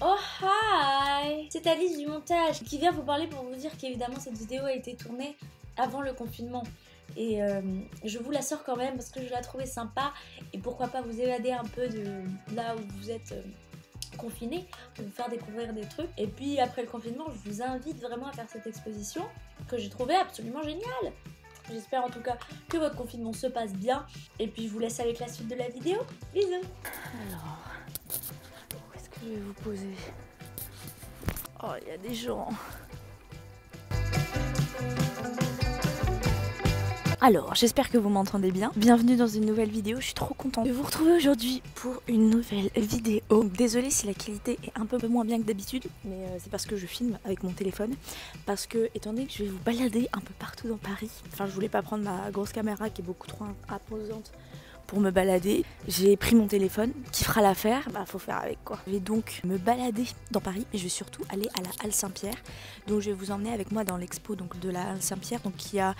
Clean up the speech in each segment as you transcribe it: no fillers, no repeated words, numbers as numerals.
Oh hi! C'est Alice du montage qui vient vous parler pour vous dire qu'évidemment cette vidéo a été tournée avant le confinement. Et je vous la sors quand même parce que je la trouvais sympa et pourquoi pas vous évader un peu de là où vous êtes confiné, pour vous faire découvrir des trucs. Et puis après le confinement, je vous invite vraiment à faire cette exposition que j'ai trouvée absolument géniale. J'espère en tout cas que votre confinement se passe bien. Et puis je vous laisse avec la suite de la vidéo. Bisous! Alors, où est-ce que je vais vous poser? Oh, il y a des gens. Alors, j'espère que vous m'entendez bien. Bienvenue dans une nouvelle vidéo. Je suis trop contente de vous retrouver aujourd'hui pour une nouvelle vidéo. Désolée si la qualité est un peu moins bien que d'habitude, mais c'est parce que je filme avec mon téléphone. Parce que, étant donné que je vais vous balader un peu partout dans Paris, enfin, je voulais pas prendre ma grosse caméra qui est beaucoup trop imposante pour me balader. J'ai pris mon téléphone qui fera l'affaire, bah faut faire avec quoi. Je vais donc me balader dans Paris et je vais surtout aller à la Halle Saint-Pierre. Donc je vais vous emmener avec moi dans l'expo de la Halle Saint-Pierre, donc qui a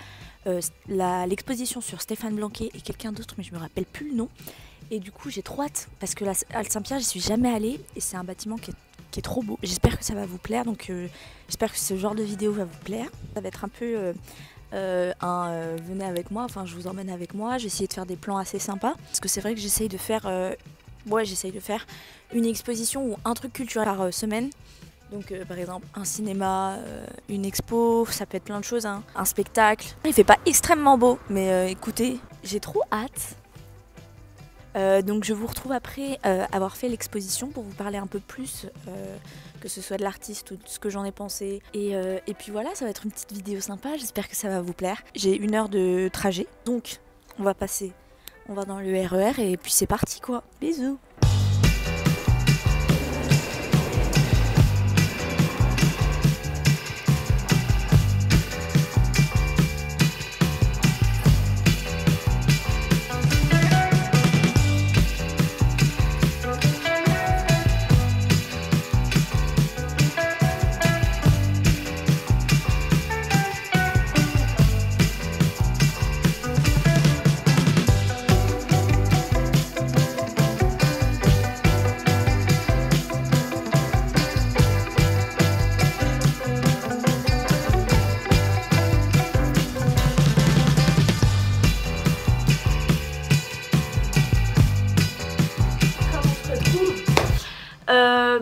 l'exposition sur Stéphane Blanquet et quelqu'un d'autre, mais je me rappelle plus le nom. Et du coup j'ai trop hâte parce que la Halle Saint-Pierre, j'y suis jamais allée et c'est un bâtiment qui est trop beau. J'espère que ça va vous plaire, donc j'espère que ce genre de vidéo va vous plaire. Ça va être un peu venez avec moi, enfin je vous emmène avec moi, j'ai essayé de faire des plans assez sympas parce que c'est vrai que j'essaye de faire une exposition ou un truc culturel par semaine. Donc par exemple un cinéma, une expo, ça peut être plein de choses, hein. Un spectacle. Il fait pas extrêmement beau, mais écoutez, j'ai trop hâte. Donc je vous retrouve après avoir fait l'exposition pour vous parler un peu plus, que ce soit de l'artiste ou de ce que j'en ai pensé. Et puis voilà, ça va être une petite vidéo sympa, j'espère que ça va vous plaire. J'ai 1 heure de trajet, donc on va dans le RER et puis c'est parti quoi. Bisous!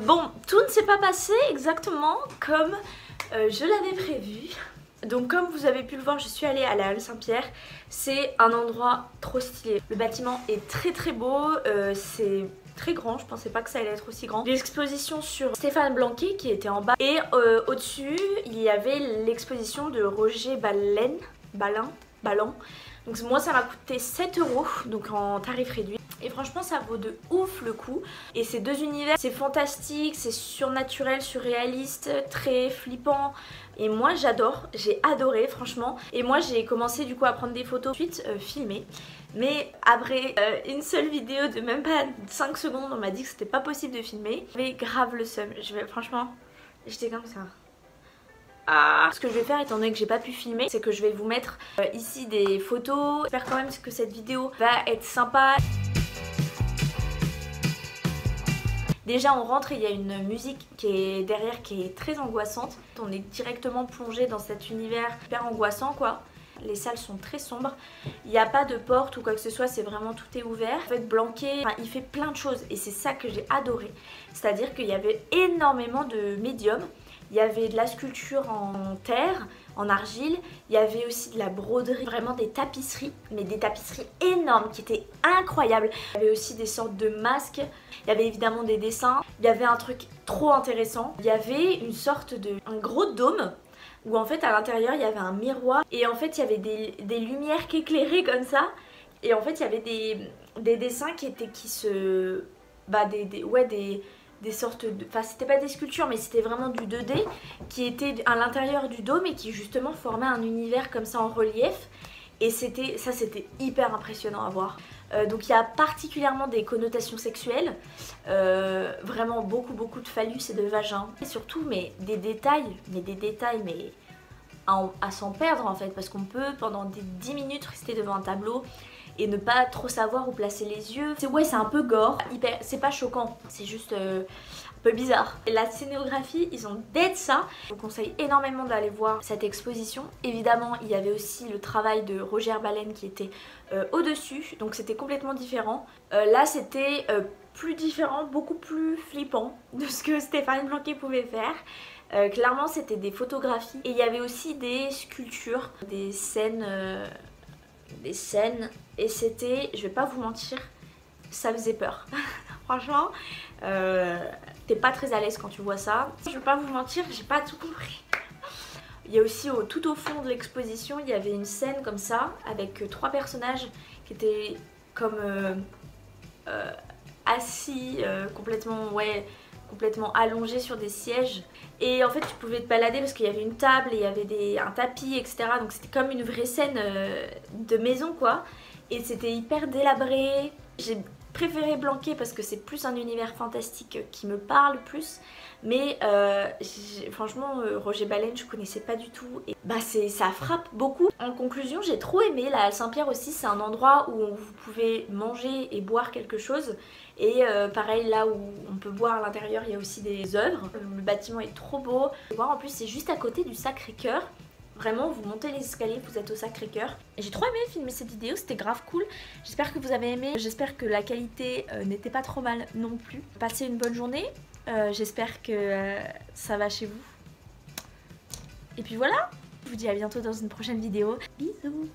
Bon, tout ne s'est pas passé exactement comme je l'avais prévu. Donc comme vous avez pu le voir, je suis allée à la Halle Saint-Pierre. C'est un endroit trop stylé. Le bâtiment est très très beau, c'est très grand, je pensais pas que ça allait être aussi grand. L'exposition sur Stéphane Blanquet qui était en bas. Et au-dessus, il y avait l'exposition de Roger Balin. Donc moi ça m'a coûté 7 €, donc en tarif réduit. Et franchement ça vaut de ouf le coup. Et ces deux univers, c'est fantastique, c'est surnaturel, surréaliste, très flippant. Et moi j'adore, j'ai adoré franchement. Et moi j'ai commencé du coup à prendre des photos, ensuite filmer. Mais après une seule vidéo de même pas 5 secondes, on m'a dit que c'était pas possible de filmer. J'avais grave le seum, franchement j'étais comme ça. Ce que je vais faire, étant donné que j'ai pas pu filmer, c'est que je vais vous mettre ici des photos. J'espère quand même que cette vidéo va être sympa. Déjà on rentre et il y a une musique qui est derrière qui est très angoissante. On est directement plongé dans cet univers hyper angoissant quoi. Les salles sont très sombres, il n'y a pas de porte ou quoi que ce soit, c'est vraiment tout est ouvert. En fait Blanquet, il fait plein de choses et c'est ça que j'ai adoré. C'est-à-dire qu'il y avait énormément de médiums. Il y avait de la sculpture en terre, en argile, il y avait aussi de la broderie, vraiment des tapisseries, mais des tapisseries énormes qui étaient incroyables. Il y avait aussi des sortes de masques, il y avait évidemment des dessins, il y avait un truc trop intéressant. Il y avait une sorte un gros dôme où en fait à l'intérieur il y avait un miroir et en fait il y avait des lumières qui éclairaient comme ça. Et en fait il y avait des dessins des sortes de... Enfin c'était pas des sculptures mais c'était vraiment du 2D qui était à l'intérieur du dôme et qui justement formait un univers comme ça en relief. Et c'était hyper impressionnant à voir. Donc il y a particulièrement des connotations sexuelles, vraiment beaucoup de phallus et de vagin. Et surtout des détails à s'en perdre en fait, parce qu'on peut pendant des 10 minutes rester devant un tableau et ne pas trop savoir où placer les yeux. C'est un peu gore, c'est pas choquant, c'est juste peu bizarre. Et la scénographie, ils ont dead ça. Je vous conseille énormément d'aller voir cette exposition. Évidemment, il y avait aussi le travail de Roger Baleine qui était au-dessus, donc c'était complètement différent. Là, c'était plus différent, beaucoup plus flippant de ce que Stéphane Blanquet pouvait faire. Clairement, c'était des photographies et il y avait aussi des sculptures, des scènes et c'était, je vais pas vous mentir, ça faisait peur. Franchement, t'es pas très à l'aise quand tu vois ça. Je vais pas vous mentir, j'ai pas tout compris. Il y a aussi tout au fond de l'exposition, il y avait une scène comme ça avec 3 personnages qui étaient comme assis, complètement allongés sur des sièges. Et en fait tu pouvais te balader parce qu'il y avait une table et il y avait un tapis, etc. Donc c'était comme une vraie scène de maison quoi. Et c'était hyper délabré. J'ai préféré Blanquet parce que c'est plus un univers fantastique qui me parle plus. Mais franchement Roger Baleine je connaissais pas du tout et bah ça frappe beaucoup. En conclusion, j'ai trop aimé la Halle Saint-Pierre aussi, c'est un endroit où vous pouvez manger et boire quelque chose. Et pareil, là où on peut boire à l'intérieur, il y a aussi des œuvres. Le bâtiment est trop beau. En plus c'est juste à côté du Sacré-Cœur. Vraiment, vous montez les escaliers, vous êtes au Sacré-Cœur. J'ai trop aimé filmer cette vidéo, c'était grave cool. J'espère que vous avez aimé, j'espère que la qualité n'était pas trop mal non plus. Passez une bonne journée, j'espère que ça va chez vous. Et puis voilà, je vous dis à bientôt dans une prochaine vidéo. Bisous.